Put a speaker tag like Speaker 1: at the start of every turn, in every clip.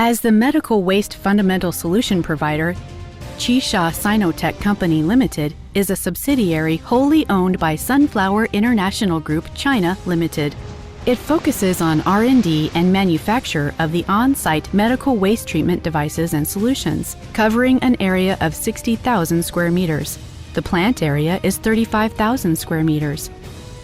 Speaker 1: As the medical waste fundamental solution provider, Qisha Sinotec Company Limited is a subsidiary wholly owned by Sunflower International Group China Limited. It focuses on R&D and manufacture of the on-site medical waste treatment devices and solutions, covering an area of 60,000 square meters. The plant area is 35,000 square meters.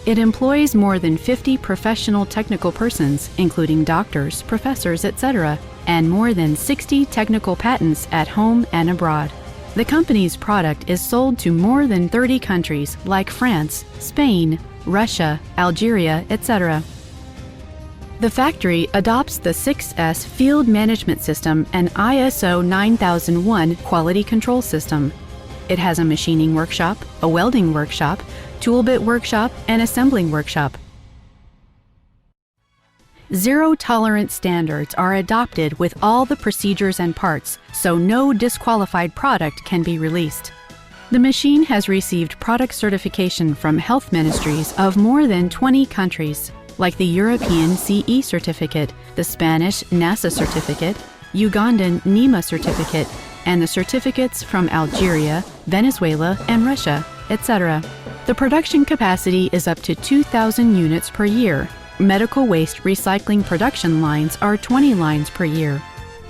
Speaker 1: It employs more than 50 professional technical persons, including doctors, professors, etc., and more than 60 technical patents at home and abroad. The company's product is sold to more than 30 countries like France, Spain, Russia, Algeria, etc. The factory adopts the 6S Field Management System and ISO 9001 Quality Control System. It has a machining workshop, a welding workshop, tool bit workshop, and assembling workshop. Zero-tolerance standards are adopted with all the procedures and parts, so no disqualified product can be released. The machine has received product certification from health ministries of more than 20 countries, like the European CE certificate, the Spanish NASA certificate, Ugandan NEMA certificate, and the certificates from Algeria, Venezuela, and Russia, etc. The production capacity is up to 2,000 units per year. Medical waste recycling production lines are 20 lines per year.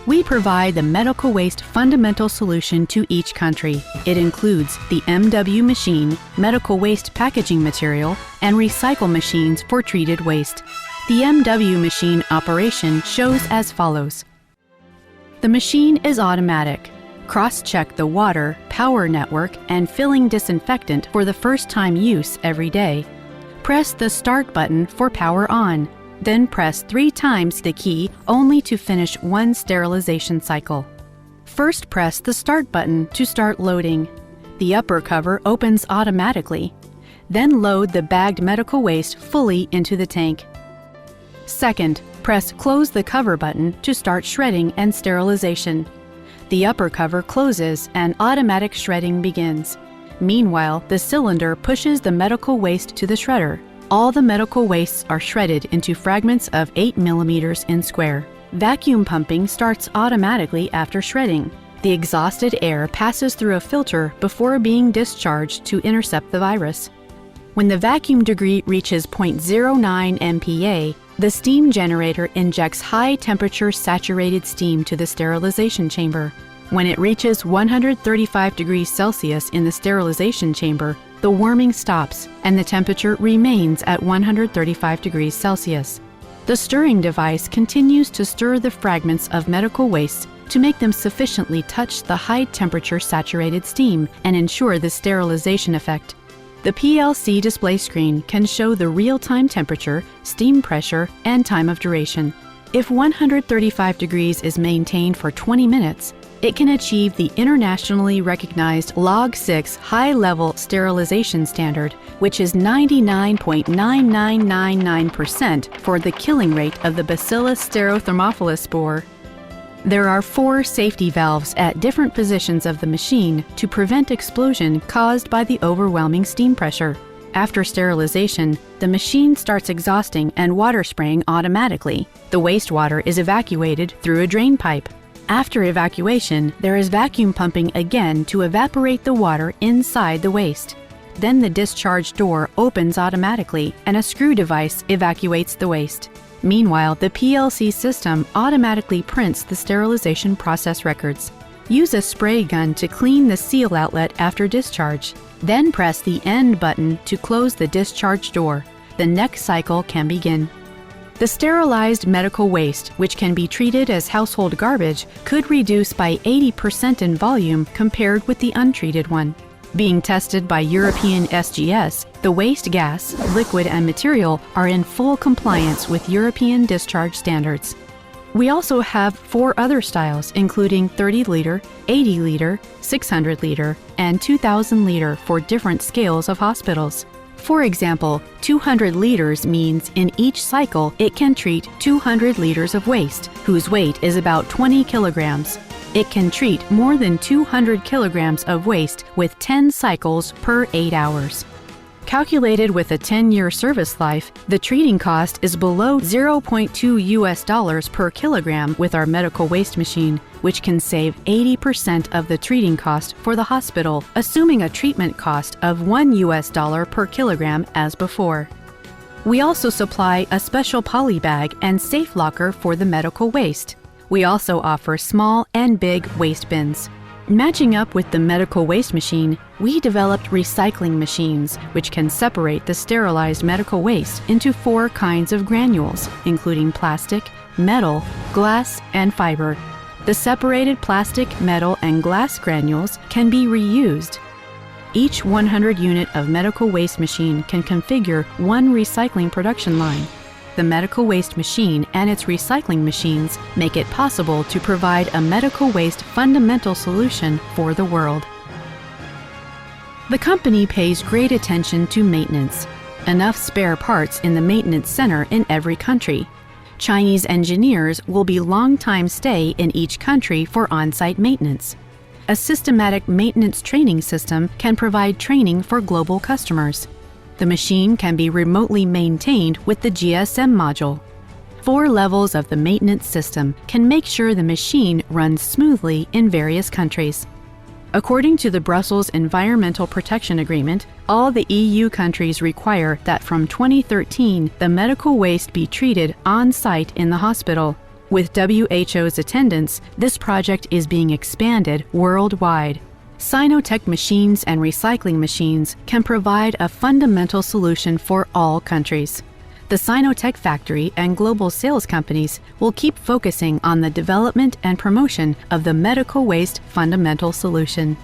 Speaker 1: We provide the medical waste fundamental solution to each country. It includes the MW machine, medical waste packaging material, and recycle machines for treated waste. The MW machine operation shows as follows. The machine is automatic. Cross-check the water, power network, and filling disinfectant for the first time use every day. Press the start button for power on. Then press 3 times the key only to finish one sterilization cycle. First press the start button to start loading. The upper cover opens automatically. Then load the bagged medical waste fully into the tank. Second, press close the cover button to start shredding and sterilization. The upper cover closes and automatic shredding begins. Meanwhile, the cylinder pushes the medical waste to the shredder. All the medical wastes are shredded into fragments of 8 mm in square. Vacuum pumping starts automatically after shredding. The exhausted air passes through a filter before being discharged to intercept the virus. When the vacuum degree reaches 0.09 MPa, the steam generator injects high-temperature saturated steam to the sterilization chamber. When it reaches 135 degrees Celsius in the sterilization chamber, the warming stops and the temperature remains at 135 degrees Celsius. The stirring device continues to stir the fragments of medical waste to make them sufficiently touch the high-temperature saturated steam and ensure the sterilization effect. The PLC display screen can show the real-time temperature, steam pressure, and time of duration. If 135 degrees is maintained for 20 minutes, it can achieve the internationally recognized Log 6 high-level sterilization standard, which is 99.9999% for the killing rate of the Bacillus staurothemophilus spore. There are 4 safety valves at different positions of the machine to prevent explosion caused by the overwhelming steam pressure. After sterilization, the machine starts exhausting and water spraying automatically. The wastewater is evacuated through a drain pipe. After evacuation, there is vacuum pumping again to evaporate the water inside the waste. Then the discharge door opens automatically and a screw device evacuates the waste. Meanwhile, the PLC system automatically prints the sterilization process records. Use a spray gun to clean the seal outlet after discharge. Then press the end button to close the discharge door. The next cycle can begin. The sterilized medical waste, which can be treated as household garbage, could reduce by 80% in volume compared with the untreated one. Being tested by European SGS, the waste gas, liquid, and material are in full compliance with European discharge standards. We also have 4 other styles, including 30-liter, 80-liter, 600-liter, and 2,000-liter for different scales of hospitals. For example, 200 liters means in each cycle it can treat 200 liters of waste, whose weight is about 20 kilograms. It can treat more than 200 kilograms of waste with 10 cycles per 8 hours. Calculated with a 10-year service life, the treating cost is below $0.2 per kilogram with our medical waste machine, which can save 80% of the treating cost for the hospital, assuming a treatment cost of $1 per kilogram as before. We also supply a special poly bag and safe locker for the medical waste. We also offer small and big waste bins. Matching up with the medical waste machine, we developed recycling machines, which can separate the sterilized medical waste into 4 kinds of granules, including plastic, metal, glass, and fiber. The separated plastic, metal, and glass granules can be reused. Each 100-unit of medical waste machine can configure 1 recycling production line. The medical waste machine and its recycling machines make it possible to provide a medical waste fundamental solution for the world. The company pays great attention to maintenance. Enough spare parts in the maintenance center in every country. Chinese engineers will be long-time stay in each country for on-site maintenance. A systematic maintenance training system can provide training for global customers. The machine can be remotely maintained with the GSM module. 4 levels of the maintenance system can make sure the machine runs smoothly in various countries. According to the Brussels Environmental Protection Agreement, all the EU countries require that from 2013 the medical waste be treated on-site in the hospital. With WHO's attendance, this project is being expanded worldwide. Sinotec machines and recycling machines can provide a fundamental solution for all countries. The Sinotec factory and global sales companies will keep focusing on the development and promotion of the medical waste fundamental solution.